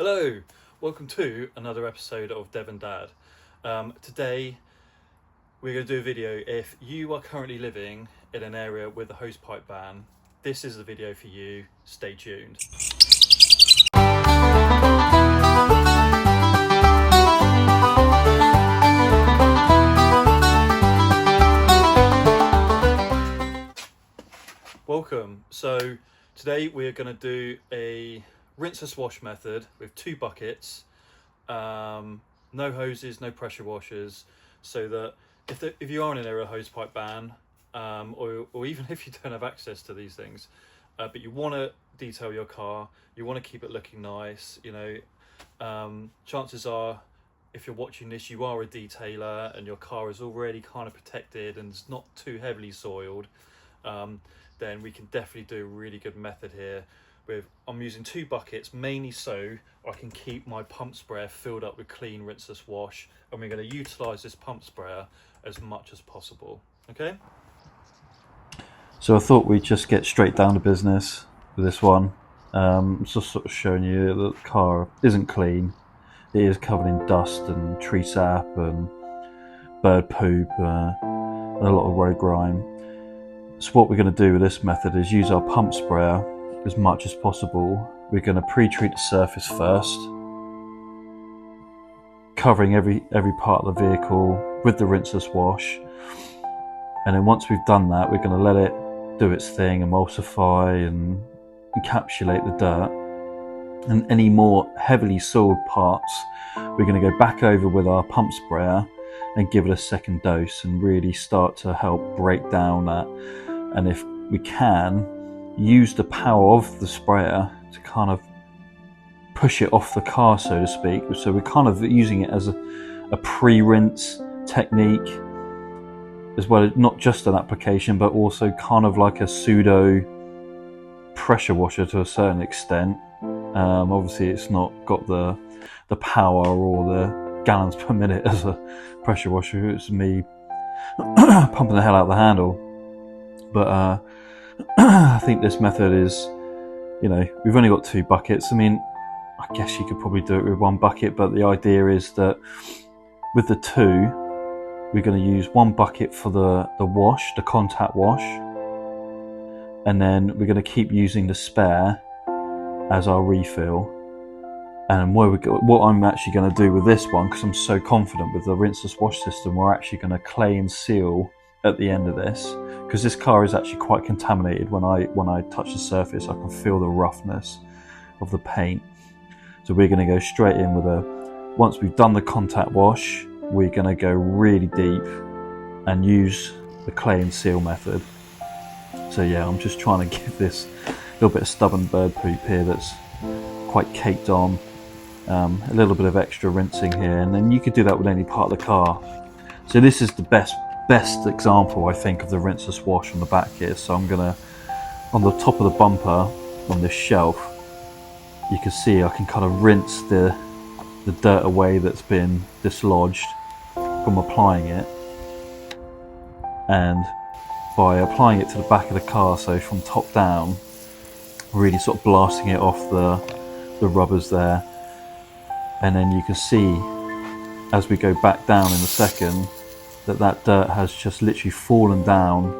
Hello, welcome to another episode of Dev and Dad. Today we're going to do a video. If you are currently living in an area with a hosepipe ban, this is the video for you. Stay tuned. Welcome. So today we're going to do a rinseless wash method with 2 buckets, no hoses, no pressure washers, so that if you are in an area of hosepipe ban, or even if you don't have access to these things, but you want to detail your car, you want to keep it looking nice, chances are, if you're watching this, you are a detailer and your car is already kind of protected and it's not too heavily soiled, then we can definitely do a really good method here. I'm using 2 buckets, mainly so I can keep my pump sprayer filled up with clean rinseless wash, and we're going to utilise this pump sprayer as much as possible. Okay? So I thought we'd just get straight down to business with this one. Just sort of showing you that the car isn't clean. It is covered in dust and tree sap and bird poop and a lot of road grime. So what we're going to do with this method is use our pump sprayer as much as possible. We're going to pre-treat the surface first, covering every part of the vehicle with the rinseless wash, and then once we've done that, we're going to let it do its thing, emulsify and encapsulate the dirt. And any more heavily soiled parts, we're going to go back over with our pump sprayer and give it a second dose and really start to help break down that. And if we can, use the power of the sprayer to kind of push it off the car, so to speak. So we're kind of using it as a pre-rinse technique as well, not just an application, but also kind of like a pseudo pressure washer to a certain extent. Obviously it's not got the power or the gallons per minute as a pressure washer. It's me pumping the hell out of the handle. But I think this method is, we've only got 2 buckets. I mean, I guess you could probably do it with 1 bucket, but the idea is that with the 2, we're going to use 1 bucket for the wash, the contact wash, and then we're going to keep using the spare as our refill. And what I'm actually going to do with this one, because I'm so confident with the rinseless wash system, we're actually going to clay and seal at the end of this, because this car is actually quite contaminated. When I touch the surface, I can feel the roughness of the paint. So we're going to go straight in with once we've done the contact wash, we're going to go really deep and use the clay and seal method. So yeah, I'm just trying to give this little bit of stubborn bird poop here that's quite caked on, a little bit of extra rinsing here, and then you could do that with any part of the car. So this is the best example, I think, of the rinseless wash on the back here. So I'm gonna, on the top of the bumper on this shelf, you can see I can kind of rinse the dirt away that's been dislodged from applying it, and by applying it to the back of the car, so from top down, really sort of blasting it off the rubbers there. And then you can see as we go back down in a second that dirt has just literally fallen down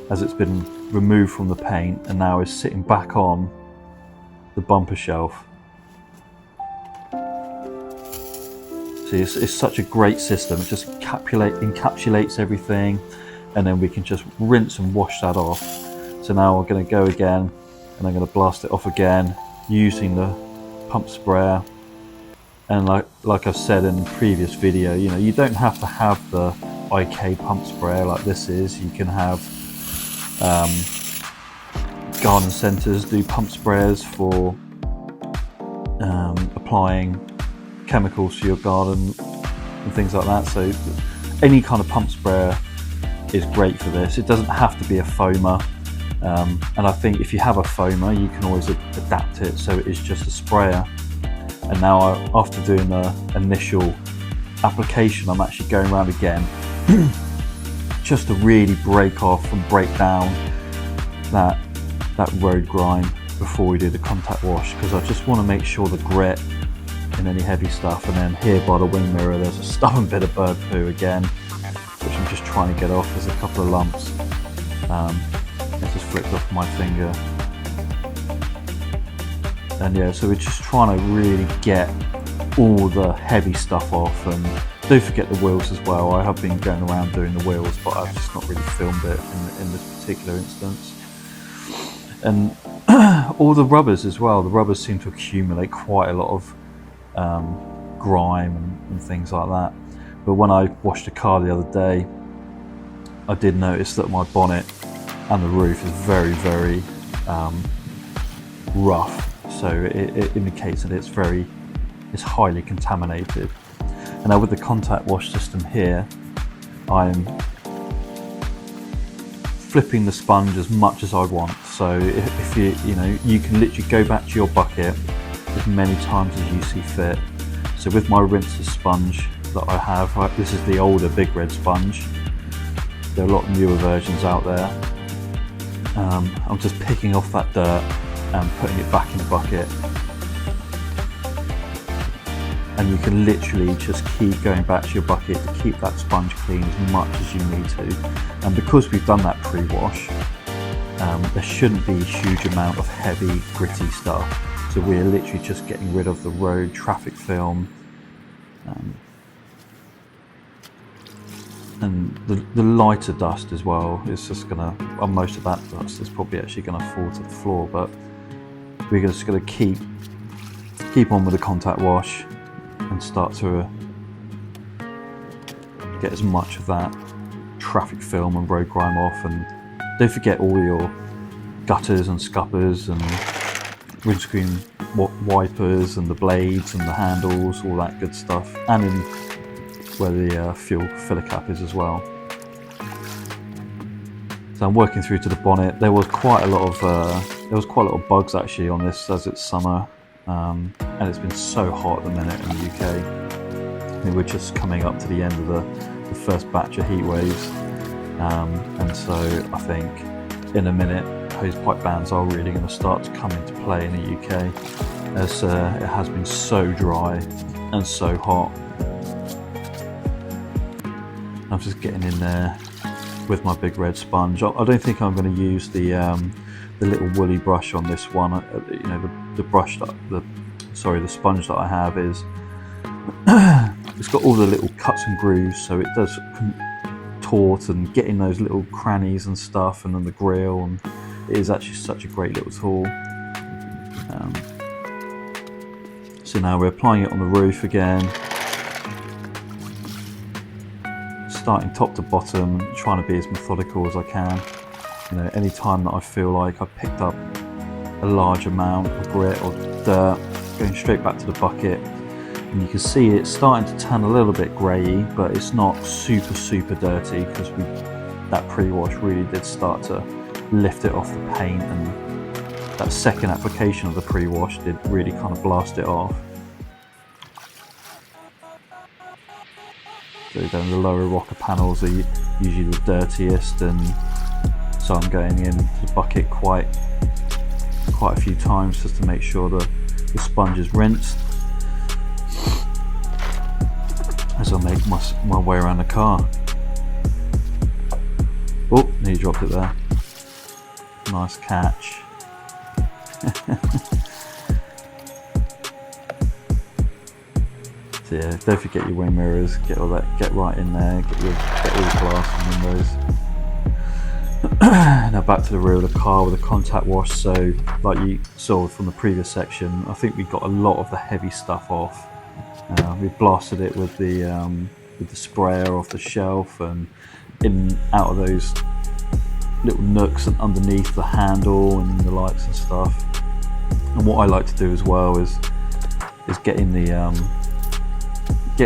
as it's been removed from the paint and now is sitting back on the bumper shelf. See, it's such a great system. It just encapsulates everything, and then we can just rinse and wash that off. So now we're going to go again, and I'm going to blast it off again using the pump sprayer. And like I've said in the previous video, you don't have to have the IK pump sprayer like this is. You can have garden centres do pump sprayers for applying chemicals to your garden and things like that. So any kind of pump sprayer is great for this. It doesn't have to be a foamer. And I think if you have a foamer, you can always adapt it so it is just a sprayer. And now after doing the initial application, I'm actually going around again just to really break off and break down that road grime before we do the contact wash, because I just want to make sure the grit in any heavy stuff. And then here by the wing mirror there's a stubborn bit of bird poo again, which I'm just trying to get off. There's a couple of lumps. It just flicked off my finger. And yeah, so we're just trying to really get all the heavy stuff off. And don't forget the wheels as well. I have been going around doing the wheels, but I've just not really filmed it in this particular instance. And all the rubbers as well. The rubbers seem to accumulate quite a lot of grime and things like that. But when I washed the car the other day, I did notice that my bonnet and the roof is very, very rough. So it indicates that it's highly contaminated. And now with the contact wash system here, I'm flipping the sponge as much as I want. So if you can literally go back to your bucket as many times as you see fit. So with my Rinseless sponge that I have, this is the older Big Red sponge. There are a lot newer versions out there. I'm just picking off that dirt and putting it back in the bucket. And you can literally just keep going back to your bucket to keep that sponge clean as much as you need to. And because we've done that pre-wash, there shouldn't be a huge amount of heavy, gritty stuff. So we're literally just getting rid of the road traffic film, and the lighter dust as well is just gonna, most of that dust is probably actually gonna fall to the floor, but we're just gonna keep on with the contact wash and start to get as much of that traffic film and road grime off. And don't forget all your gutters and scuppers and windscreen wipers and the blades and the handles, all that good stuff, and in where the fuel filler cap is as well. So I'm working through to the bonnet. There was quite a lot of bugs actually on this, as it's summer, and it's been so hot at the minute in the UK. I mean, we're just coming up to the end of the first batch of heat waves, and so I think in a minute hosepipe bans are really going to start to come into play in the UK, as it has been so dry and so hot. I'm just getting in there with my Big Red sponge. I don't think I'm going to use the little woolly brush on this one. The sponge that I have is it's got all the little cuts and grooves, so it does contort and get in those little crannies and stuff, and then the grill, and it is actually such a great little tool. So now we're applying it on the roof again, starting top to bottom, trying to be as methodical as I can. Any time that I feel like I've picked up a large amount of grit or dirt, going straight back to the bucket. And you can see it's starting to turn a little bit greyy, but it's not super dirty, because that pre-wash really did start to lift it off the paint, and that second application of the pre-wash did really kind of blast it off. So then the lower rocker panels are usually the dirtiest, and so I'm going in the bucket quite a few times just to make sure the sponge is rinsed as I make my way around the car. Oh, nearly dropped it there. Nice catch. So yeah, don't forget your wing mirrors. Get right in there. Get all the glass and windows. Now back to the rear of the car with a contact wash. So like you saw from the previous section, I think we got a lot of the heavy stuff off. We blasted it with the sprayer off the shelf and in out of those little nooks and underneath the handle and the lights and stuff. And what I like to do as well is getting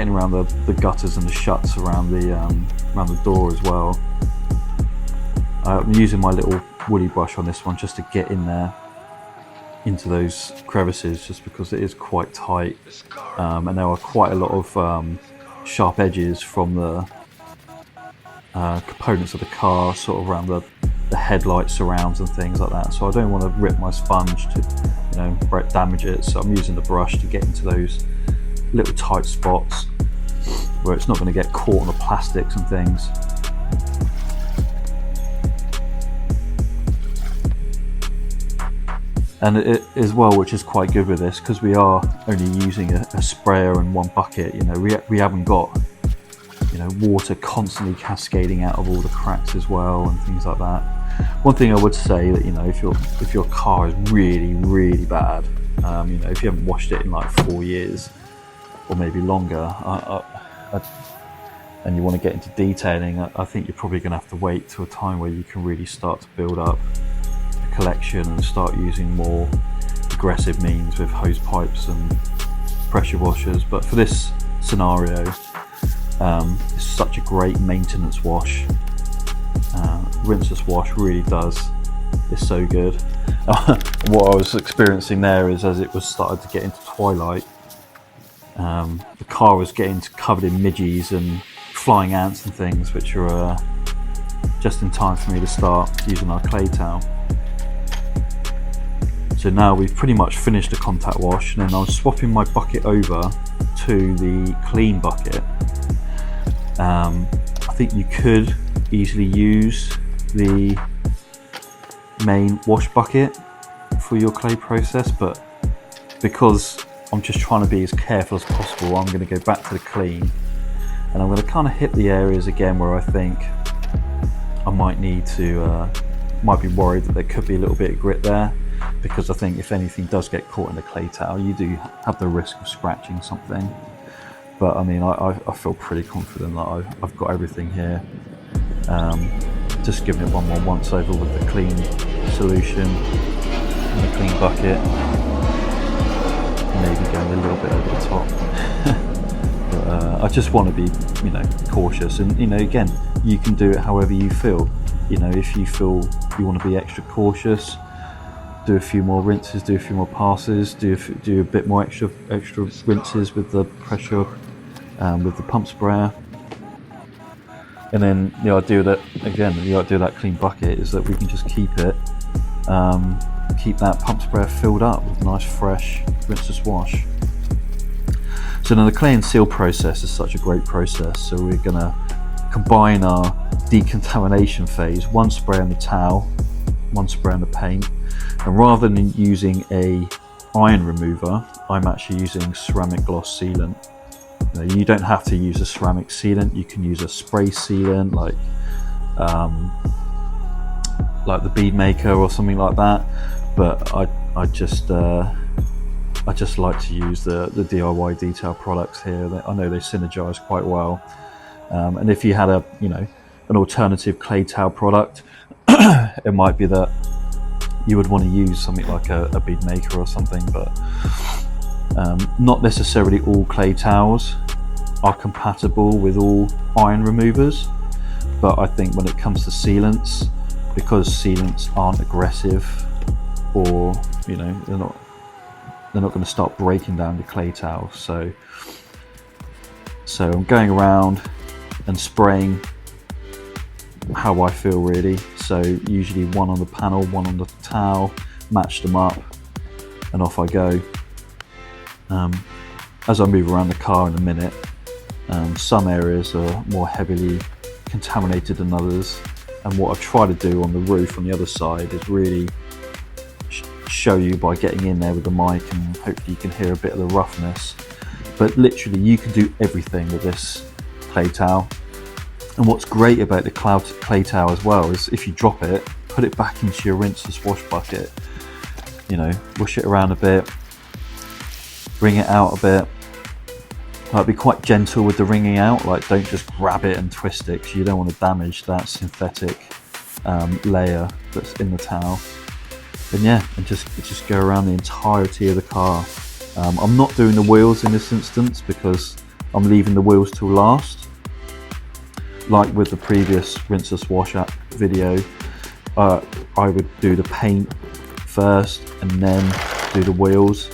around the gutters and the shuts around the door as well. I'm using my little woolly brush on this one just to get in there into those crevices, just because it is quite tight, and there are quite a lot of sharp edges from the components of the car, sort of around the the headlight surrounds and things like that. So I don't want to rip my sponge to damage it. So I'm using the brush to get into those little tight spots where it's not going to get caught on the plastics and things. And it as well, which is quite good with this, because we are only using a sprayer and one bucket. We haven't got water constantly cascading out of all the cracks as well and things like that. One thing I would say that if your car is really, really bad, if you haven't washed it in like 4 years or maybe longer, and you want to get into detailing, I think you're probably going to have to wait to a time where you can really start to build up a collection and start using more aggressive means with hose pipes and pressure washers. But for this scenario, it's such a great maintenance wash. Rinseless wash really is so good. What I was experiencing there is, as it was started to get into twilight, the car was getting covered in midges and flying ants and things, which are just in time for me to start using our clay towel. So now we've pretty much finished the contact wash, and then I'm swapping my bucket over to the clean bucket. I think you could easily use the main wash bucket for your clay process, but because I'm just trying to be as careful as possible, I'm going to go back to the clean, and I'm going to kind of hit the areas again where I think I might be worried that there could be a little bit of grit there, because I think if anything does get caught in the clay towel, you do have the risk of scratching something. But I mean, I feel pretty confident that I've got everything here. Just giving it one more once over with the clean solution and the clean bucket. Maybe going a little bit over the top. But I just want to be, cautious. And again, you can do it however you feel. If you feel you want to be extra cautious, do a few more rinses, do a few more passes, do a bit more extra rinses with the pressure, with the pump sprayer. And then the idea of that clean bucket is that we can just keep that pump sprayer filled up with nice fresh rinseless wash. So now the clay and seal process is such a great process. So we're going to combine our decontamination phase, one spray on the towel, one spray on the paint, and rather than using a iron remover, I'm actually using ceramic gloss sealant. You don't have to use a ceramic sealant. You can use a spray sealant like the bead maker or something like that. But I just like to use the DIY detail products here. I know they synergize quite well. And if you had an alternative clay towel product, it might be that you would want to use something like a bead maker or something, but not necessarily all clay towels are compatible with all iron removers. But I think when it comes to sealants, because sealants aren't aggressive, or they're not going to start breaking down the clay towel. So I'm going around and spraying how I feel really. So usually one on the panel, one on the towel, match them up, and off I go. As I move around the car in a minute, some areas are more heavily contaminated than others, and what I've tried to do on the roof on the other side is really show you by getting in there with the mic, and hopefully you can hear a bit of the roughness. But literally you can do everything with this clay towel. And what's great about the clay towel as well is if you drop it, put it back into your rinseless wash bucket, wash it around a bit, wring it out a bit. Be quite gentle with the wringing out, don't just grab it and twist it, because you don't want to damage that synthetic layer that's in the towel. And just go around the entirety of the car. I'm not doing the wheels in this instance because I'm leaving the wheels till last. Like with the previous rinseless wash app video, I would do the paint first and then do the wheels.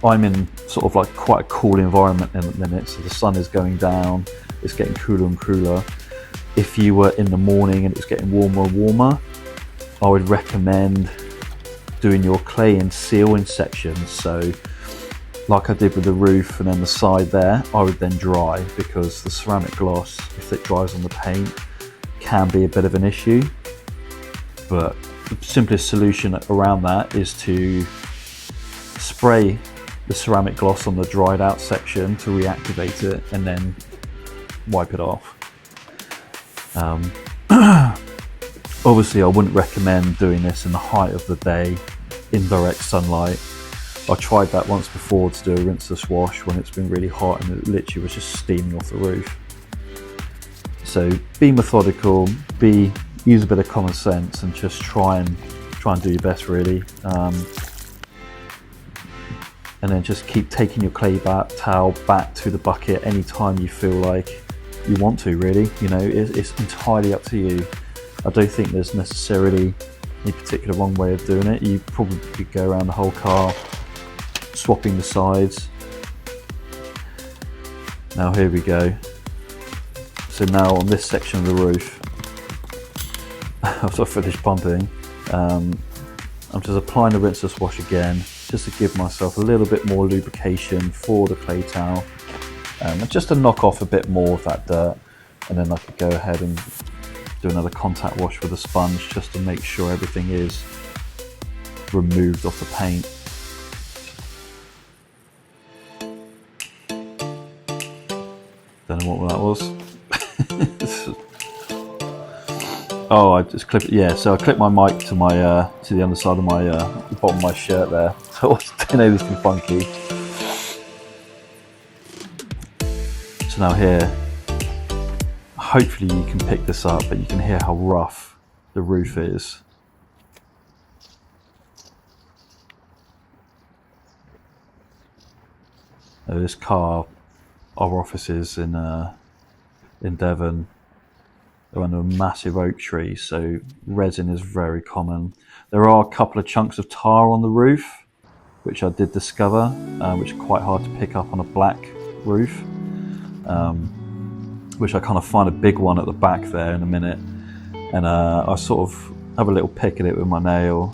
I'm in sort of like quite a cool environment in a minute, so the sun is going down, it's getting cooler and cooler. if you were in the morning and it's getting warmer and warmer, I would recommend doing your clay and seal in sections. So like I did with the roof and then the side there, I would then dry, because the ceramic gloss, if it dries on the paint, can be a bit of an issue. But the simplest solution around that is to spray the ceramic gloss on the dried out section to reactivate it and then wipe it off. Obviously I wouldn't recommend doing this in the height of the day in direct sunlight. I tried that once before to do a rinseless wash when it's been really hot and it literally was just steaming off the roof. So be methodical, use a bit of common sense, and just try and do your best, really. And then just keep taking your clay towel back to the bucket anytime you feel like you want to, really. You know, it's entirely up to you. I don't think there's necessarily any particular wrong way of doing it. You probably could go around the whole car, swapping the sides. Now here we go. So now on this section of the roof, after I finished pumping, I'm just applying the rinseless wash again, just to give myself a little bit more lubrication for the clay towel, and just to knock off a bit more of that dirt. And then I could go ahead and do another contact wash with a sponge, just to make sure everything is removed off the paint. Don't know what that was. Oh, I just clipped it. Yeah, so I clipped my mic to my to the underside of my the bottom of my shirt there. So I don't know, this is funky. So now here, hopefully you can pick this up, but you can hear how rough the roof is. Now this car, our offices in Devon, they're under a massive oak tree, so resin is very common. There are a couple of chunks of tar on the roof, which I did discover, which are quite hard to pick up on a black roof, which I kind of find a big one at the back there in a minute. And I sort of have a little pick at it with my nail,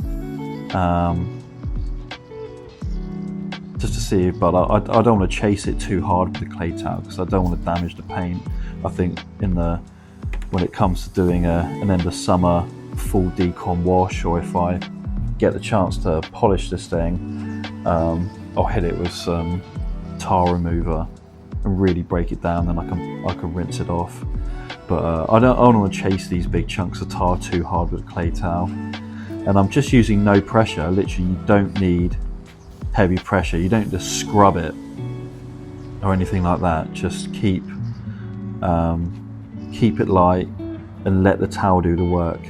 just to see, but I don't want to chase it too hard with the clay towel, because I don't want to damage the paint. I think when it comes to doing an end of summer full decon wash, or if I get the chance to polish this thing, I'll hit it with some tar remover and really break it down, then I can rinse it off. But I don't want to chase these big chunks of tar too hard with a clay towel. And I'm just using no pressure. Literally, you don't need heavy pressure. You don't just scrub it or anything like that. Just keep it light and let the towel do the work.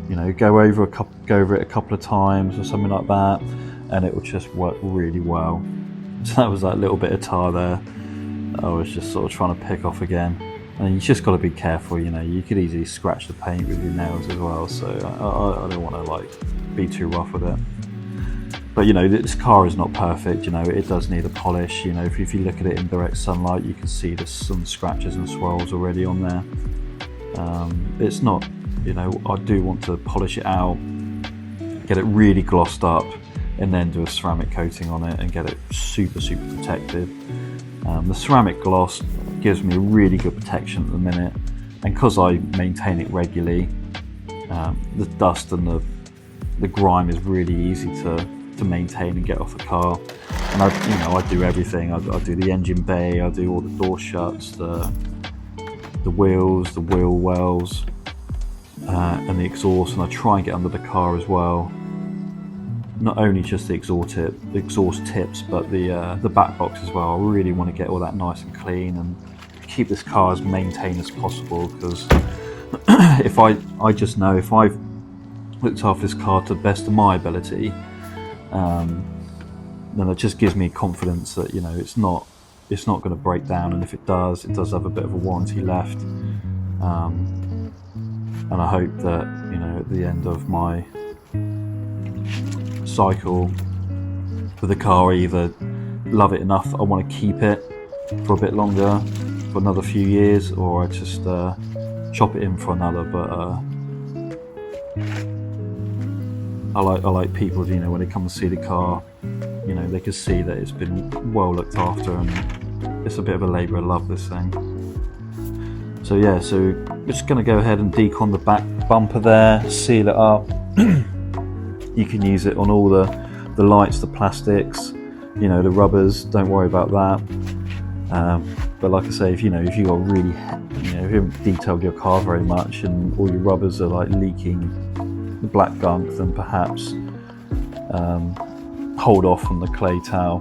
You know, go over it a couple of times or something like that, and it will just work really well. So that was that little bit of tar there that I was just sort of trying to pick off again. And you just got to be careful. You know, you could easily scratch the paint with your nails as well. So I don't want to like be too rough with it. But you know, this car is not perfect. You know, it does need a polish. You know, if you look at it in direct sunlight, you can see there's some scratches and swirls already on there. It's not, you know, I do want to polish it out, get it really glossed up, and then do a ceramic coating on it and get it super protected. The ceramic gloss gives me a really good protection at the minute, and because I maintain it regularly, the dust and the grime is really easy to maintain and get off the car. And I do everything. I do the engine bay, I do all the door shuts, the wheels, the wheel wells, and the exhaust, and I try and get under the car as well. Not only just the exhaust tips, but the back box as well. I really want to get all that nice and clean and keep this car as maintained as possible, because if I just know if I've looked after this car to the best of my ability, then it just gives me confidence that, you know, it's not going to break down, and if it does have a bit of a warranty left. And I hope that, you know, at the end of my cycle with the car, I either love it enough I want to keep it for a bit longer, for another few years, or I just chop it in for another. But I like people, you know, when they come and see the car, you know, they can see that it's been well looked after, and it's a bit of a labour of love, this thing. So yeah, so we're just going to go ahead and decon the back bumper there, seal it up. You can use it on all the lights, the plastics, you know, the rubbers, don't worry about that. But like I say, if you got really, you know, if you haven't detailed your car very much and all your rubbers are like leaking black gunk, then perhaps hold off on the clay towel.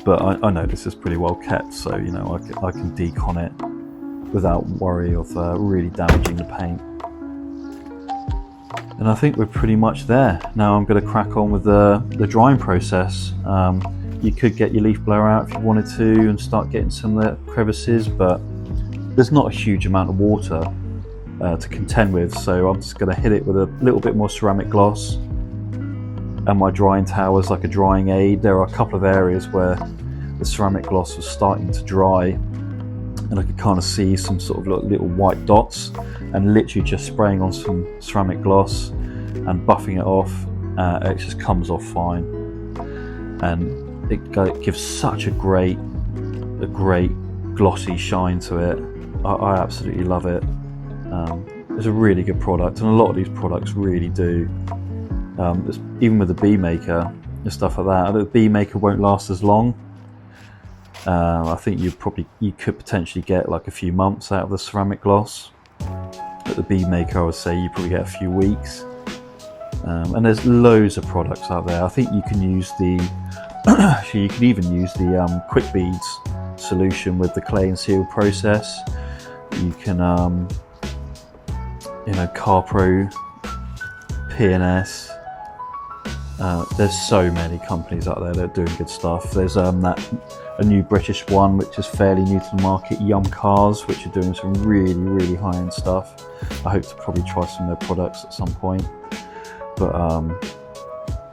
But I know this is pretty well kept, so you know I can decon it without worry of really damaging the paint. And I think we're pretty much there. Now I'm going to crack on with the drying process. You could get your leaf blower out if you wanted to and start getting some of the crevices, but there's not a huge amount of water to contend with, so I'm just going to hit it with a little bit more ceramic gloss. And my drying towel is like a drying aid. There are a couple of areas where the ceramic gloss was starting to dry, and I could kind of see some sort of little white dots, and literally just spraying on some ceramic gloss and buffing it off, it just comes off fine, and it gives such a great glossy shine to it. I absolutely love it. It's a really good product, and a lot of these products really do. Even with the Bee Maker and stuff like that, the Bee Maker won't last as long. I think you could potentially get like a few months out of the ceramic gloss, but the Bee Maker, I would say you probably get a few weeks. And there's loads of products out there. I think you can use actually you can even use the Quick Beads solution with the clay and seal process. You can you know, CarPro, P&S. There's so many companies out there that are doing good stuff. There's a new British one which is fairly new to the market, Yum Cars, which are doing some really high-end stuff. I hope to probably try some of their products at some point. But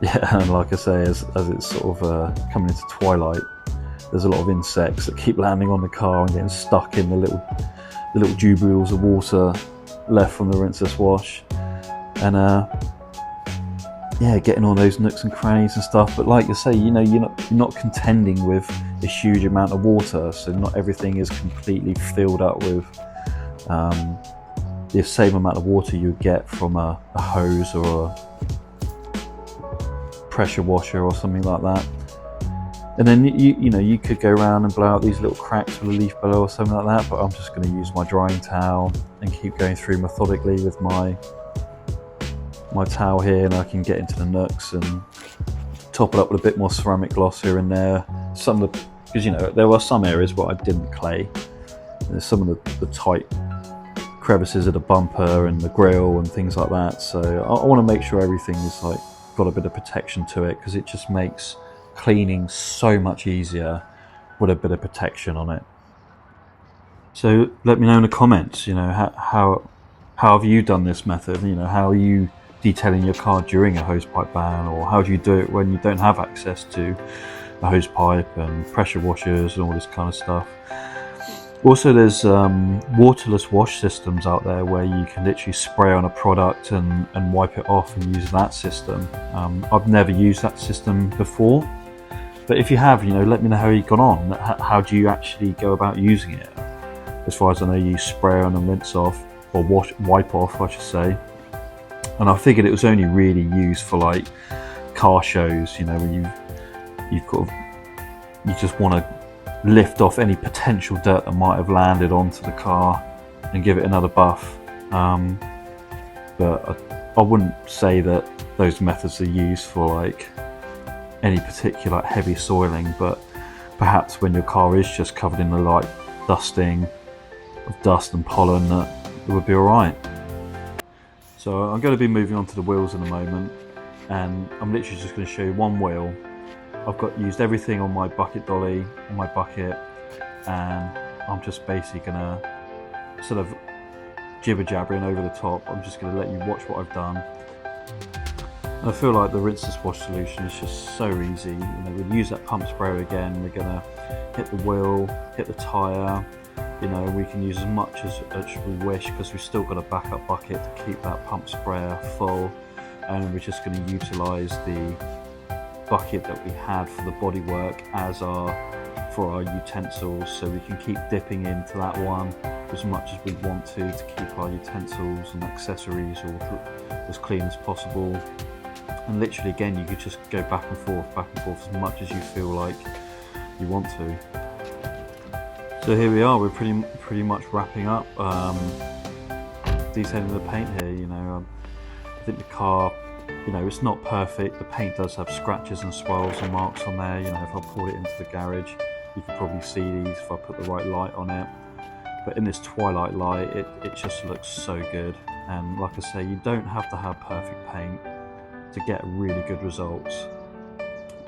yeah, and like I say, as it's sort of coming into twilight, there's a lot of insects that keep landing on the car and getting stuck in the little jubiles of water left from the Rinseless wash, and yeah, getting all those nooks and crannies and stuff. But like you say, you know, you're not contending with a huge amount of water, so not everything is completely filled up with the same amount of water you would get from a hose or a pressure washer or something like that. And then you know, you could go around and blow out these little cracks with a leaf blower or something like that, but I'm just going to use my drying towel and keep going through methodically with my towel here, and I can get into the nooks and top it up with a bit more ceramic gloss here and there. Because you know, there were some areas where I didn't clay. There's some of the tight crevices of the bumper and the grille and things like that, so I want to make sure everything is like got a bit of protection to it, because it just makes cleaning so much easier with a bit of protection on it. So let me know in the comments, you know, how have you done this method? You know, how are you detailing your car during a hosepipe ban, or how do you do it when you don't have access to a hosepipe and pressure washers and all this kind of stuff? Also, there's waterless wash systems out there where you can literally spray on a product and wipe it off and use that system. I've never used that system before, but if you have, you know, let me know how you've gone on. How do you actually go about using it? As far as I know, you spray on and rinse off, or wipe off, I should say. And I figured it was only really used for like car shows, you know, when you just want to lift off any potential dirt that might have landed onto the car and give it another buff. But I wouldn't say that those methods are used for like any particular heavy soiling, but perhaps when your car is just covered in the light dusting of dust and pollen, that it would be alright. So I'm going to be moving on to the wheels in a moment, and I'm literally just going to show you one wheel. I've used everything on my bucket dolly, on my bucket, and I'm just basically going to, sort of jibber-jabbering over the top, I'm just going to let you watch what I've done. And I feel like the Rinseless wash solution is just so easy. You know, we'll use that pump sprayer again, we're going to hit the wheel, hit the tyre, you know, we can use as much as we wish, because we've still got a backup bucket to keep that pump sprayer full, and we're just going to utilise the bucket that we had for the bodywork as for our utensils, so we can keep dipping into that one as much as we want to keep our utensils and accessories all as clean as possible. And literally, again, you could just go back and forth as much as you feel like you want to. So here we are, we're pretty much wrapping up, detailing the paint here. You know, I think the car, you know, it's not perfect. The paint does have scratches and swirls and marks on there. You know, if I pulled it into the garage, you could probably see these if I put the right light on it. But in this twilight light, it just looks so good. And like I say, you don't have to have perfect paint to get really good results.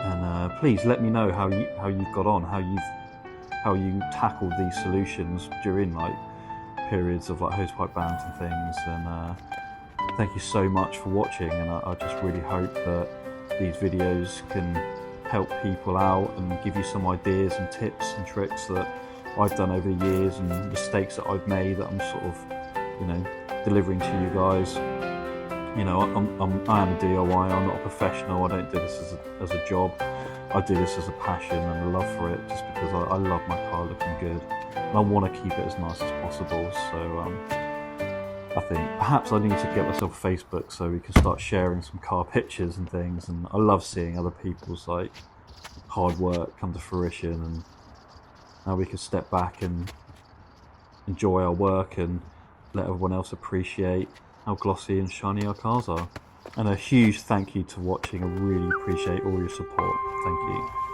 And please let me know how you've got on, how you tackled these solutions during like periods of like hosepipe bans and things. And thank you so much for watching, and I just really hope that these videos can help people out and give you some ideas and tips and tricks that I've done over the years, and mistakes that I've made that I'm sort of, you know, delivering to you guys. You know, I am a DIY, I'm not a professional, I don't do this as a job. I do this as a passion and a love for it, just because I love my car looking good, and I want to keep it as nice as possible. So I think perhaps I need to get myself a Facebook so we can start sharing some car pictures and things. And I love seeing other people's like hard work come to fruition, and how we can step back and enjoy our work and let everyone else appreciate how glossy and shiny our cars are. And a huge thank you to watching. I really appreciate all your support. Thank you.